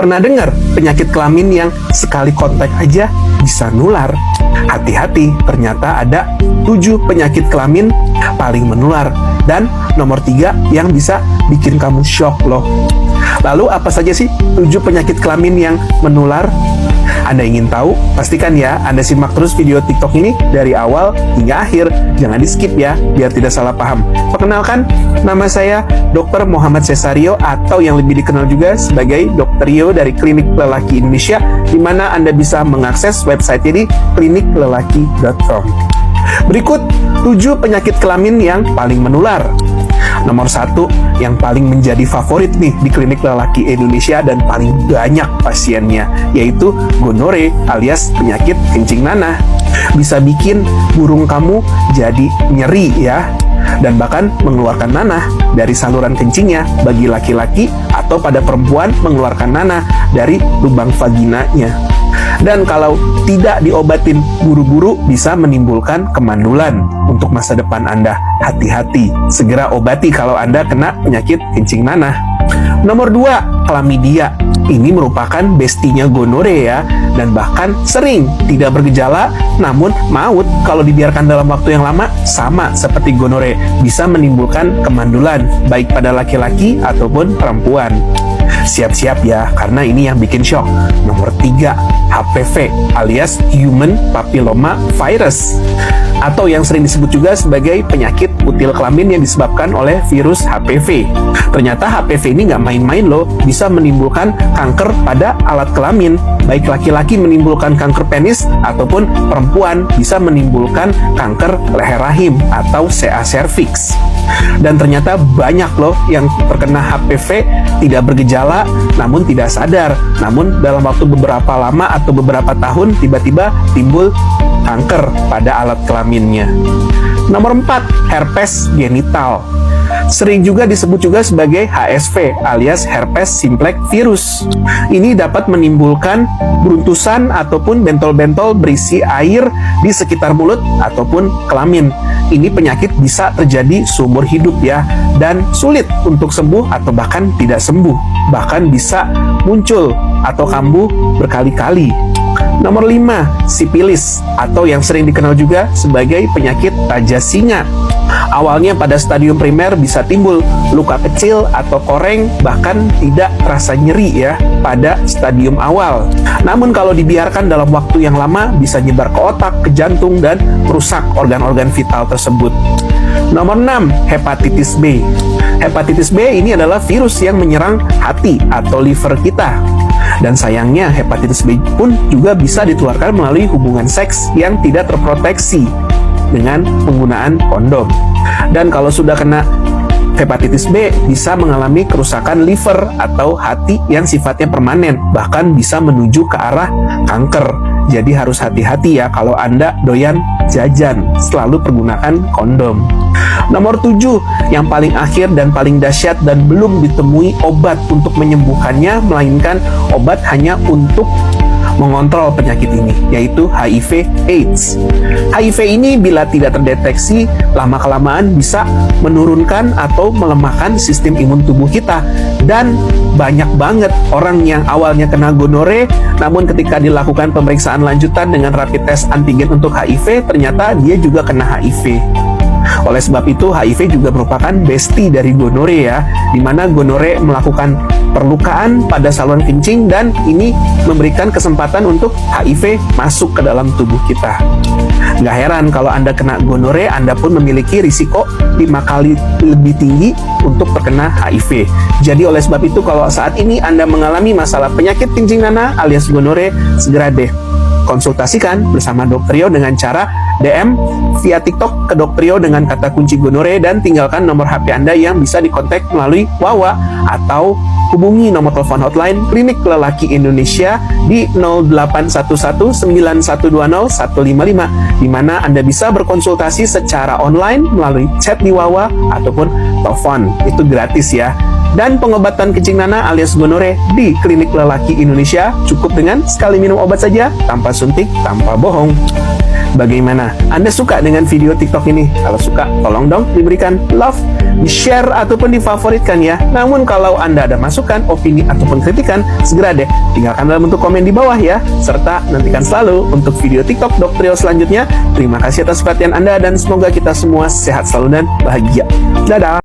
Pernah dengar penyakit kelamin yang sekali kontak aja bisa nular? Hati-hati, ternyata ada 7 penyakit kelamin paling menular. Dan nomor 3 yang bisa bikin kamu shock loh. Lalu apa saja sih 7 penyakit kelamin yang menular? Anda ingin tahu? Pastikan ya Anda simak terus video TikTok ini dari awal hingga akhir. Jangan di skip ya, biar tidak salah paham. Perkenalkan, nama saya Dr. Muhammad Cesario atau yang lebih dikenal juga sebagai Dr. Rio dari Klinik Lelaki Indonesia, di mana Anda bisa mengakses website ini kliniklelaki.com. Berikut 7 penyakit kelamin yang paling menular. Nomor 1 yang paling menjadi favorit nih di Klinik Lelaki Indonesia dan paling banyak pasiennya, yaitu gonore alias penyakit kencing nanah. Bisa bikin burung kamu jadi nyeri ya, dan bahkan mengeluarkan nanah dari saluran kencingnya bagi laki-laki, atau pada perempuan mengeluarkan nanah dari lubang vaginanya. Dan kalau tidak diobatin buru-buru bisa menimbulkan kemandulan untuk masa depan Anda. Hati-hati, segera obati kalau Anda kena penyakit kencing nanah. Nomor 2, klamidia. Ini merupakan bestinya gonore ya, dan bahkan sering tidak bergejala, namun maut kalau dibiarkan dalam waktu yang lama. Sama seperti gonore, bisa menimbulkan kemandulan baik pada laki-laki ataupun perempuan. Siap-siap ya, karena ini yang bikin shock. Nomor 3, HPV alias Human Papilloma Virus, atau yang sering disebut juga sebagai penyakit kutil kelamin yang disebabkan oleh virus HPV. Ternyata HPV ini nggak main-main loh, bisa menimbulkan kanker pada alat kelamin. Baik laki-laki menimbulkan kanker penis, ataupun perempuan bisa menimbulkan kanker leher rahim atau CA cervix. Dan ternyata banyak loh yang terkena HPV tidak bergejala, namun tidak sadar. Namun dalam waktu beberapa lama atau beberapa tahun tiba-tiba timbul kanker pada alat kelaminnya. Nomor 4, herpes genital. Sering juga disebut juga sebagai HSV alias herpes simplex virus. Ini dapat menimbulkan beruntusan ataupun bentol-bentol berisi air di sekitar mulut ataupun kelamin. Ini penyakit bisa terjadi seumur hidup ya, dan sulit untuk sembuh atau bahkan tidak sembuh. Bahkan bisa muncul atau kambuh berkali-kali. Nomor 5, sipilis atau yang sering dikenal juga sebagai penyakit raja singa. Awalnya pada stadium primer bisa timbul luka kecil atau koreng, bahkan tidak terasa nyeri ya pada stadium awal. Namun kalau dibiarkan dalam waktu yang lama bisa nyebar ke otak, ke jantung, dan merusak organ-organ vital tersebut. Nomor 6, hepatitis B. Hepatitis B ini adalah virus yang menyerang hati atau liver kita. Dan sayangnya hepatitis B pun juga bisa ditularkan melalui hubungan seks yang tidak terproteksi dengan penggunaan kondom. Dan kalau sudah kena hepatitis B bisa mengalami kerusakan liver atau hati yang sifatnya permanen, bahkan bisa menuju ke arah kanker. Jadi harus hati-hati ya kalau Anda doyan jajan, selalu pergunakan kondom. Nomor 7, yang paling akhir dan paling dahsyat dan belum ditemui obat untuk menyembuhkannya, melainkan obat hanya untuk mengontrol penyakit ini, yaitu HIV/AIDS. HIV ini bila tidak terdeteksi, lama-kelamaan bisa menurunkan atau melemahkan sistem imun tubuh kita. Dan banyak banget orang yang awalnya kena gonore, namun ketika dilakukan pemeriksaan lanjutan dengan rapid test antigen untuk HIV, ternyata dia juga kena HIV. Oleh sebab itu, HIV juga merupakan bestie dari gonore ya, di mana gonore melakukan perlukaan pada saluran kencing dan ini memberikan kesempatan untuk HIV masuk ke dalam tubuh kita. Nggak heran kalau Anda kena gonore, Anda pun memiliki risiko 5 kali lebih tinggi untuk terkena HIV. Jadi oleh sebab itu, kalau saat ini Anda mengalami masalah penyakit kencing nanah alias gonore, segera deh konsultasikan bersama Dr. Rio dengan cara DM via TikTok ke Dr. Rio dengan kata kunci gonore dan tinggalkan nomor HP Anda yang bisa dikontak melalui WhatsApp, atau hubungi nomor telepon hotline Klinik Lelaki Indonesia di 08119120 155, di mana Anda bisa berkonsultasi secara online melalui chat di WhatsApp ataupun telepon. Itu gratis ya. Dan pengobatan kencing nanah alias gonore di Klinik Lelaki Indonesia cukup dengan sekali minum obat saja, tanpa suntik, tanpa bohong. Bagaimana? Anda suka dengan video TikTok ini? Kalau suka, tolong dong diberikan love, di-share, ataupun difavoritkan ya. Namun kalau Anda ada masukan, opini, ataupun kritikan, segera deh tinggalkan dalam bentuk komen di bawah ya. Serta nantikan selalu untuk video TikTok Dok Trio selanjutnya. Terima kasih atas perhatian Anda dan semoga kita semua sehat selalu dan bahagia. Dadah!